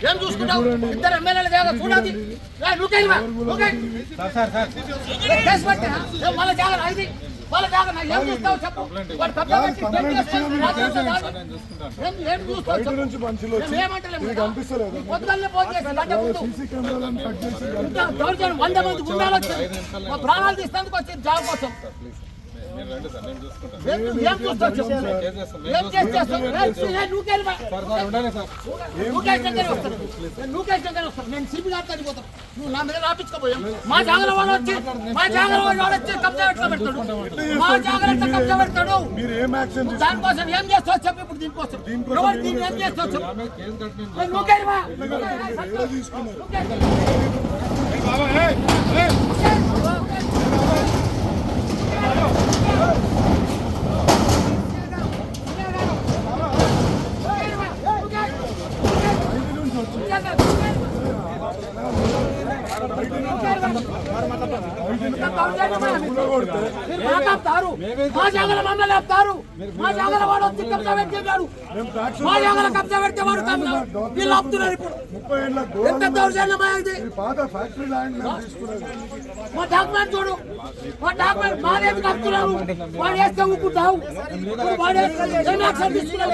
ఏం చూసుకుంటావు? ఇద్దరు ఎమ్మెల్యేలు చూడాలి మళ్ళీ జాగ్రత్త ఇది వాళ్ళ జాగ్రత్త ఏం చూస్తావు చెప్పు. వాడు ఏం చూస్తావు పొద్దుగల్లే ఫోన్ చేసి 100 మంది గుండాలు వచ్చారు. మా ప్రాణాలు తీసేందుకు వచ్చి జాబ్ కోసం ఏం చూస్తావు చెప్పు. ఏం చేస్తావు? నేను సిపి గారితో పోతాను. నువ్వు నా మీద రాపించుకోపోయాం. మా జాగ్రత్త వాడు వచ్చి కబ్జా పెడతాడు. మా జాగ్రత్త కబ్జా పెడతాడు. దానికోసం ఏం చేస్తావు చెప్పు. ఇప్పుడు దీనికోసం దీన్ని ఏం చేస్తావు చెప్పు. మా జాగల మమ్మల్ని ఆపుతారు. మా జాగల వాడు వచ్చి కబ్జా పెట్టాడు. మా జాగల కబ్జా పెడితే వాడు వీళ్ళు ఆపుతున్నారు. ఇప్పుడు ఎంత దౌర్జన్యమా ఇది? మా డాక్యుమెంట్ చూడు. మా డాక్యుమెంట్ మానేది కలుపుతున్నారు. వాడు వేస్తే ఊపుకుంటావు. వాడు ఏం యాక్షన్ తీసుకున్నారు?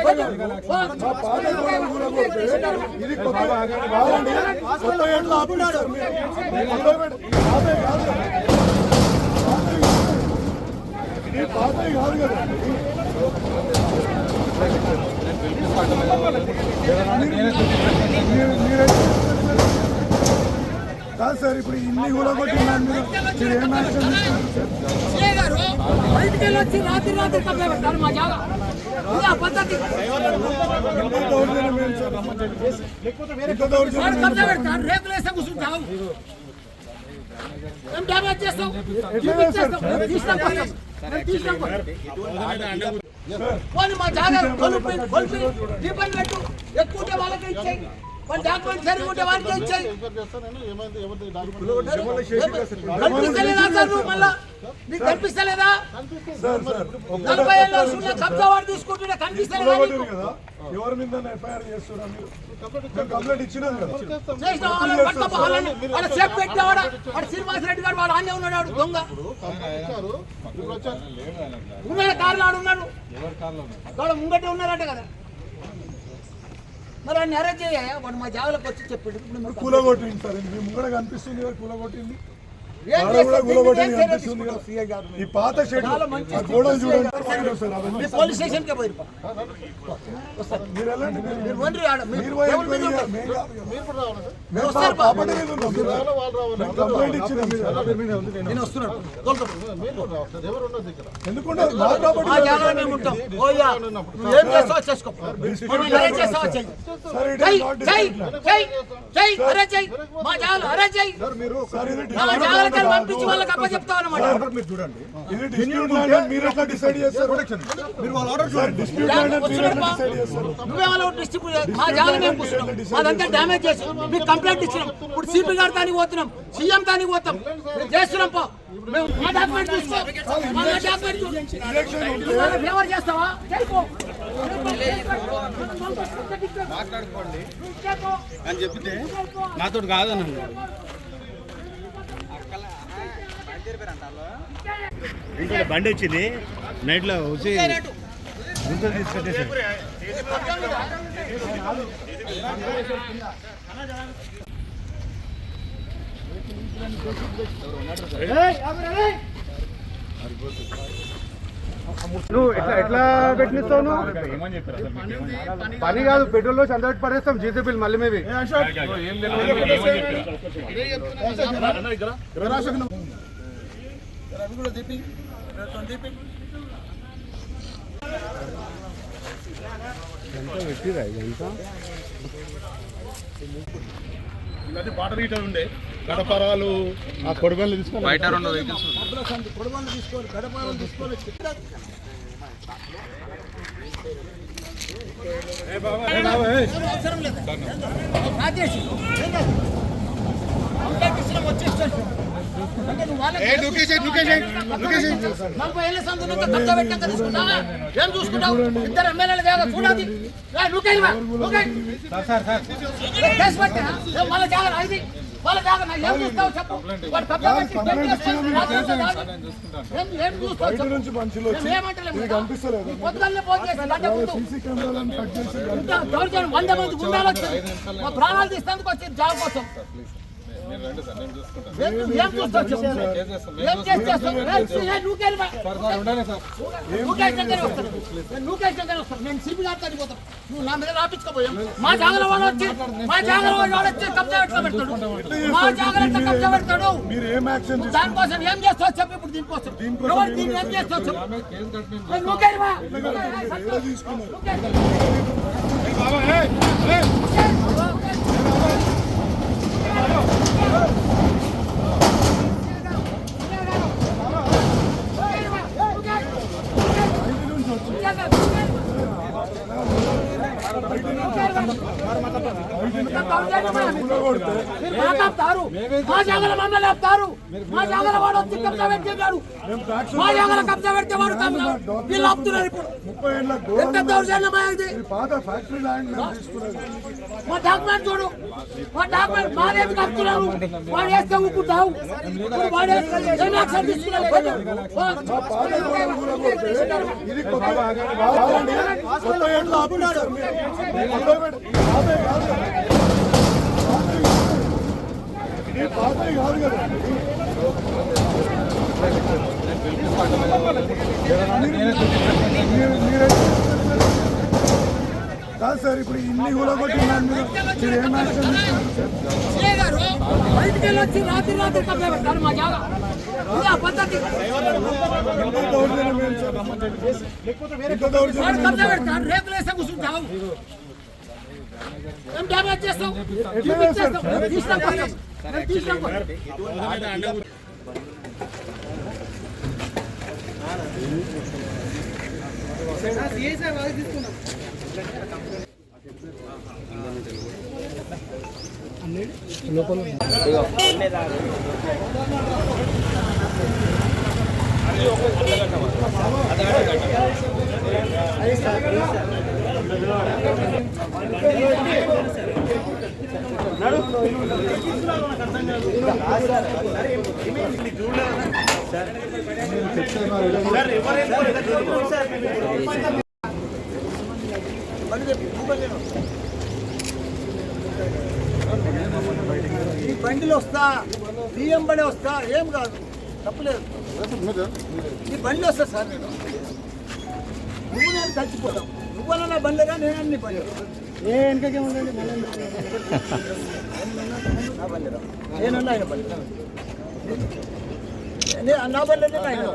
కాదు సార్, ఇప్పుడు ఇన్ని కూడా కొట్టినారు. బయటికి వచ్చి రాత్రి కబ్జా పెడతారు మా జాగా. పద్ధతి కబ్జా పెడతారు. రేకులు వేస్తే కూర్చుంటావు. ఏం డ్యామేజ్ చేస్తావు? మా జాగా కొలిపి దీపాలు పెట్టు. ఎక్కువ ఉంటే వాళ్ళకి ఇచ్చాయి. వాళ్ళ డాక్యుమెంట్ సరిగా ఉంటే వారికి ఇచ్చాయి. కనిపిస్తలేదా సార్? నువ్వు మళ్ళా నీకు కనిపిస్తలేదా? 40 ఏళ్ళ కబ్జా వాడు తీసుకుంటుంటే కనిపిస్తలేదా? ఎవరి మీద ఎఫ్ఐఆర్ చేస్తున్నారు? కంప్లైంట్ ఇచ్చినారు కదా. సేఫ్ పెట్టేవాడు వాడు శ్రీనివాస రెడ్డి గారు. వాడు ఆనే ఉన్నాడు. దొంగ ఉన్నాడు. కార్లు ఆడున్నాడు. వాడు ముంగటే ఉన్నారట కదా. మరి ఆయన అరెస్ట్ చేయ. వాడు మా జాగ్రత్తకు వచ్చి చెప్పాడు. కూలగొట్టింది సార్. మీ ముంగడ కనిపిస్తుంది కదా కూలగొట్టింది. ఈ పాత పోలీస్ స్టేషన్ కే పోయి పంపించి వాళ్ళకి అప్ప చెప్తా అన్నమాట. నువ్వేమో డిస్ట్రిబ్యూట్ మా జాగా మేము కూర్చున్నాం. అదంతా డ్యామేజ్ చేసి మీకు కంప్లైంట్ ఇచ్చినాం. ఇప్పుడు సిపి గారి దానికి పోతున్నాం. సీఎం దానికి పోతాం. చేస్తున్నాం. మేము మా డాక్యుమెంట్ తీసుకో. మా డాక్యుమెంట్ ఫేవర్ చేస్తావా? మాట్లాడుకోండి అని చెప్తే నాతో కాదన్నాను. బండి వచ్చింది నైట్లో వచ్చి గుంతలు తీసుకొచ్చేసారు. నువ్వు ఎట్లా పెట్టిస్తావు? నువ్వు పని కాదు, పెట్రోల్ చంద పెట్టి పడేస్తాం. జీతో బిల్ మళ్ళీ మేబీ పెట్టిరా ఇదంతా. ఇవన్నీ వాటర్ హీటర్ ఉండే గడపరాలు ఆ కొడవలు తీసుకొని బయట 2 వెహికల్స్ కొడవలు తీసుకోవాలి. గడపరాలు తీసుకోవాలి. అవసరం లేదు. కంప్లైంట్ ఇచ్చినాం వచ్చేస్తాను అంటే నువ్వు వాళ్ళకి 40 ఏళ్ళ సందులో కబ్జా పెట్టాక తీసుకుంటావా ఏం చూసుకుంటావు ఇద్దరు ఎమ్మెల్యేలు కాదు చూడాలి కేసు పెట్టా వాళ్ళ జాగా ఇది వాళ్ళ జాగా ఏం చూస్తావు చెప్పు వాడు కబ్జా పెట్టి ఏం చూస్తావు ఏమంటలేదు పొద్దున్నే ఫోన్ చేసి దౌర్జన్యం 100 మంది గుండాలు వచ్చారు మా ప్రాణాలు తీసేందుకు వచ్చి జాబ్ కోసం ఏం చూస్తావు చెప్పు ఏం చేస్తావు నేను సిబి గారితో పోతాను నువ్వు నా మీద రాపించుకోపోయాం మా జాగ్రత్త వాడు వచ్చి కబ్జా ఎట్లా పెడతాడు మా జాగ్రత్త కబ్జా పెడతాడు దానికోసం ఏం చేస్తావు చెప్పు ఇప్పుడు దీనికోసం దీన్ని ఏం చేస్తావు చెప్పు మా జాగల మమ్మల్ని ఆపుతారు మా జాగల వాడు వచ్చి కబ్జా పెట్టాడు మా జాగల కబ్జా పెడితే వాడు వీళ్ళు ఆపుతున్నారు ఇప్పుడు ఎంత దౌర్జన్యమా ఇది మా డాక్యుమెంట్ చూడు మా డాక్యుమెంట్ మాదేమి కలుపుతున్నారు వాడు వేస్తే ఊపుతావు వాడు ఏం యాక్షన్ తీసుకున్నారు కాదు సార్ ఇప్పుడు ఇన్ని కూడా కొట్టినారు మీరు ఏం యాక్షన్ బయటికి వచ్చి రాత్రి కబ్జా పెడతారు మా జాగా పద్ధతి కబ్జా పెడతారు రేపులు వేస్తే కూర్చుంటావు ఏం డ్యామేజ్ చేస్తావు ఈ బండిలో వస్తా బియ్యం బడి వస్తా ఏం కాదు తప్పలేదు ఈ బండి వస్తా సార్ నేను నువ్వు నేను కలిసిపోతాం నువ్వన్నా నా బండిగా నేను నీ బండి వెనకకే ఉండండి నా బండిరా నేనన్నా ఆయన బండి నా బండి ఆయన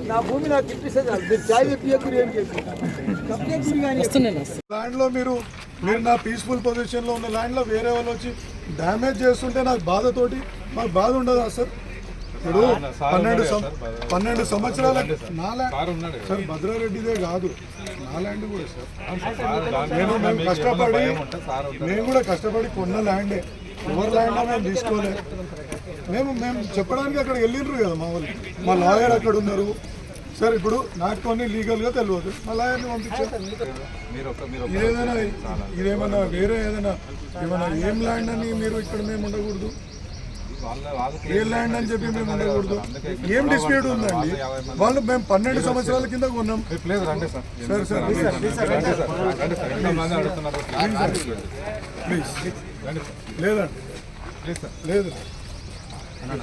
నా భూమి నాకు ఇప్పిస్తే చాయ్ తెప్పియకురు ఏం చేసి ల్యాండ్ లో మీరు నా పీస్ఫుల్ పొజిషన్ లో ఉన్న ల్యాండ్ లో వేరే వాళ్ళు వచ్చి డ్యామేజ్ చేస్తుంటే నాకు బాధతోటి మాకు బాధ ఉండదా సార్? ఇప్పుడు 12 సంవత్సరాల నా ల్యాండ్ సార్ భద్రారెడ్డిదే కాదు నా ల్యాండ్ కూడా సార్. మేము కూడా కష్టపడి కొన్న ల్యాండే ఎవరి ల్యాండ్ మేము తీసుకోలేదు. మేము చెప్పడానికి అక్కడికి వెళ్ళిండ్రు కదా మా వాళ్ళు, మా లాయర్ అక్కడ ఉన్నారు సార్. ఇప్పుడు నాకు కొన్ని లీగల్గా తెలియదు, మా లాయర్ని పంపించారు. ఇదేమన్నా వేరే ఏమైనా ఏం ల్యాండ్ అని మీరు ఇక్కడ మేము ఉండకూడదు, ఏ ల్యాండ్ అని చెప్పి మేము ఉండకూడదు. ఏం డిస్ప్యూట్ ఉందండి? వాళ్ళు మేము 12 సంవత్సరాల కింద కొన్నాం సార్. సార్ ప్లీజ్ లేదండి లేదు,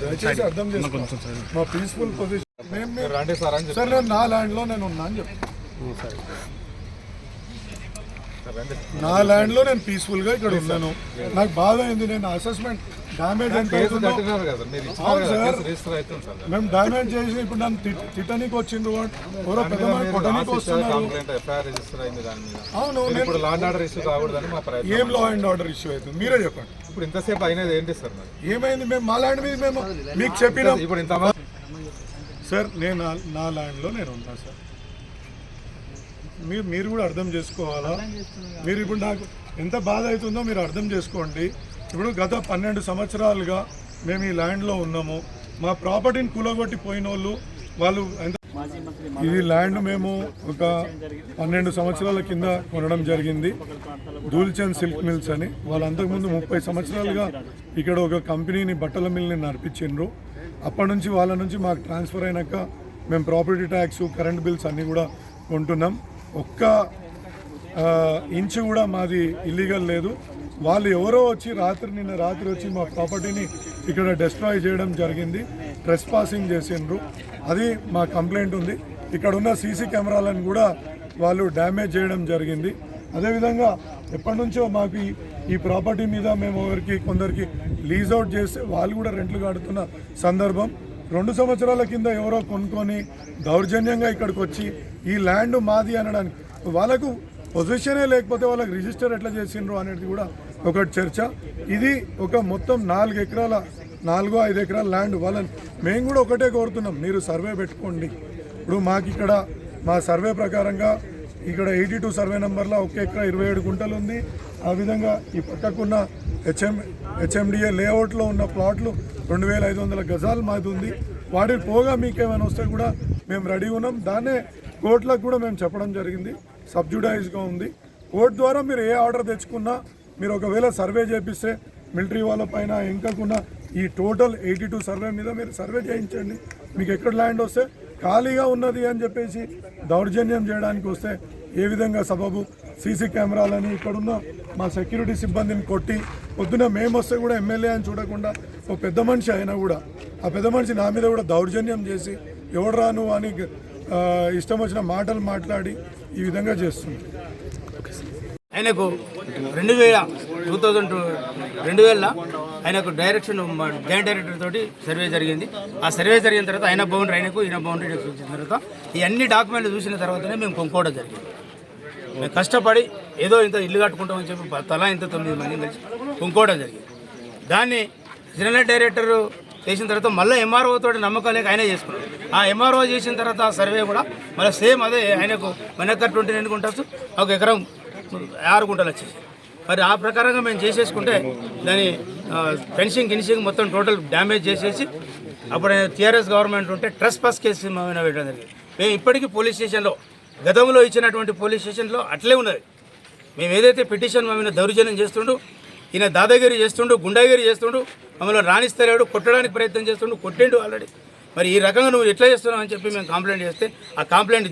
దయచేసి అర్థం చేసుకోండి. మా పీస్ఫుల్ పొజిషన్ సార్ నేను నా ల్యాండ్లో నేను ఉన్నా అని చెప్పి నా ల్యాండ్లో నేను పీస్ఫుల్గా ఇక్కడ ఉన్నాను. నాకు బాధ అయింది. నేను అసెస్మెంట్ డ్యామేజ్ ఎంత అవుతుందో అవును సార్, మేము డ్యామేజ్ చేసి ఇప్పుడు నన్ను తిట్టనీకి వచ్చిండ్రు, ఎవరో పెద్ద కొట్టనీకి వస్తున్నారు. అవును, ఏం లా అండ్ ఆర్డర్ ఇష్యూ అవుతుంది మీరే చెప్పండి. ఇప్పుడు ఇంతసేపు అయినది ఏంటి సార్? ఏమైంది? మేము మా ల్యాండ్ మీద మేము మీకు చెప్పినాం. ఇప్పుడు ఇంత సార్ నేను నా ల్యాండ్లో నేను ఉంటాను సార్. మీరు కూడా అర్థం చేసుకోవాలా? మీరు ఇప్పుడు నాకు ఎంత బాధ అవుతుందో మీరు అర్థం చేసుకోండి. ఇప్పుడు గత 12 సంవత్సరాలుగా మేము ఈ ల్యాండ్లో ఉన్నాము. మా ప్రాపర్టీని కూలగొట్టి పోయిన వాళ్ళు ఎంత ఈ ల్యాండ్ మేము ఒక 12 సంవత్సరాల కింద కొనడం జరిగింది. దూల్చంద్ సిల్క్ మిల్స్ అని. వాళ్ళు అంతకుముందు 30 సంవత్సరాలుగా ఇక్కడ ఒక కంపెనీని బట్టల మిల్ని నడిపించిండ్రు. అప్పటి నుంచి వాళ్ళ నుంచి మాకు ట్రాన్స్ఫర్ అయినాక మేము ప్రాపర్టీ ట్యాక్స్, కరెంట్ బిల్స్ అన్నీ కూడా కొంటున్నాం. ఒక్క ఇంచు కూడా మాది ఇల్లీగల్ లేదు. వాళ్ళు ఎవరో వచ్చి నిన్న రాత్రి వచ్చి మా ప్రాపర్టీని ఇక్కడ డిస్ట్రాయ్ చేయడం జరిగింది. ట్రెస్ పాసింగ్ చేసిండ్రు. అది మా కంప్లైంట్ ఉంది. ఇక్కడ ఉన్న సీసీ కెమెరాలను కూడా వాళ్ళు డ్యామేజ్ చేయడం జరిగింది. అదేవిధంగా ఎప్పటి నుంచో మాకు ఈ ప్రాపర్టీ మీద మేము కొందరికి లీజ్ అవుట్ చేస్తే వాళ్ళు కూడా రెంట్లు కడుతున్న సందర్భం. 2 సంవత్సరాల కింద ఎవరో కొనుక్కొని దౌర్జన్యంగా ఇక్కడికి వచ్చి ఈ ల్యాండ్ మాది అనడానికి, వాళ్ళకు పొజిషనే లేకపోతే వాళ్ళకి రిజిస్టర్ ఎట్లా చేసిండ్రు అనేది కూడా ఒక చర్చ. ఇది ఒక మొత్తం 4 ఎకరాల 4-5 ఎకరాల ల్యాండ్. వాళ్ళని మేము కూడా ఒకటే కోరుతున్నాం, మీరు సర్వే పెట్టుకోండి. ఇప్పుడు మాకు ఇక్కడ మా సర్వే ప్రకారంగా ఇక్కడ 82 సర్వే నెంబర్లో 1 ఎకరా 27 గుంటలు ఉంది. ఆ విధంగా ఈ పక్కకున్న హెచ్ఎండిఏ లేఅవుట్లో ఉన్న ప్లాట్లు 2500 గజాలు మాది ఉంది. వాటి పోగా మీకు ఏమైనా వస్తే కూడా మేము రెడీ ఉన్నాం. దాన్నే కోర్టులకు కూడా మేము చెప్పడం జరిగింది. సబ్జుడైజ్గా ఉంది. కోర్టు ద్వారా మీరు ఏ ఆర్డర్ తెచ్చుకున్నా, మీరు ఒకవేళ సర్వే చేపిస్తే మిలిటరీ వాళ్ళ పైన ఇంకకున్న ఈ టోటల్ 82 సర్వే మీద మీరు సర్వే చేయించండి. మీకు ఎక్కడ ల్యాండ్ వస్తే ఖాళీగా ఉన్నది అని చెప్పేసి దౌర్జన్యం చేయడానికి వస్తే ఏ విధంగా సబబు? సీసీ కెమెరాలని ఇక్కడున్న మా సెక్యూరిటీ సిబ్బందిని కొట్టి పొద్దున మేము వస్తే కూడా ఎమ్మెల్యే అని చూడకుండా ఒక పెద్ద మనిషి అయినా కూడా ఆ పెద్ద మనిషి నా మీద కూడా దౌర్జన్యం చేసి ఎవడు రాను అని ఇష్టం వచ్చిన మాటలు మాట్లాడి ఈ విధంగా చేస్తుంది. ఆయనకు 2000లో ఆయనకు డైరెక్షన్ జాయింట్ డైరెక్టర్ తోటి సర్వే జరిగింది. ఆ సర్వే జరిగిన తర్వాత ఆయన బౌండరీ ఆయనకు, ఈయన బౌండరీ చూసిన తర్వాత ఈ అన్ని డాక్యుమెంట్లు చూసిన తర్వాతనే మేము కొనుక్కోవడం జరిగింది. మేము కష్టపడి ఏదో ఇంత ఇల్లు కట్టుకుంటామని చెప్పి తలా ఇంత 9 మంది కలిసి కొనుక్కోవడం జరిగింది. దాన్ని జనరల్ డైరెక్టర్ చేసిన తర్వాత మళ్ళీ ఎంఆర్ఓ తోటి నమ్మకం లేక ఆయనే చేసుకున్నాడు. ఆ ఎంఆర్ఓ చేసిన తర్వాత ఆ సర్వే కూడా మళ్ళీ సేమ్ అదే ఆయనకు మనకు 29 గుంటలు, 1 ఎకరం 6 గుంటలు వచ్చేసి. మరి ఆ ప్రకారంగా మేము చేసేసుకుంటే దాని ఫెన్సింగ్ మొత్తం టోటల్ డ్యామేజ్ చేసేసి అప్పుడు టీఆర్ఎస్ గవర్నమెంట్ ఉంటే ట్రెస్ పాస్ కేసు మేము పెట్టడం జరిగింది. మేము ఇప్పటికీ పోలీస్ స్టేషన్లో గతంలో ఇచ్చినటువంటి పోలీస్ స్టేషన్లో అట్లే ఉన్నది. మేము ఏదైతే పిటిషన్ మమ్మల్ని దౌర్జన్యం చేస్తుండు, ఈయన దాదాగిరి చేస్తుండు, గుండాగిరి చేస్తుండు, మమ్మల్ని రాణిస్తలేడు, కొట్టడానికి ప్రయత్నం చేస్తుండు, కొట్టిండు ఆల్రెడీ. మరి ఈ రకంగా నువ్వు ఎట్లా చేస్తున్నావు అని చెప్పి మేము కంప్లైంట్ చేస్తే ఆ కంప్లైంట్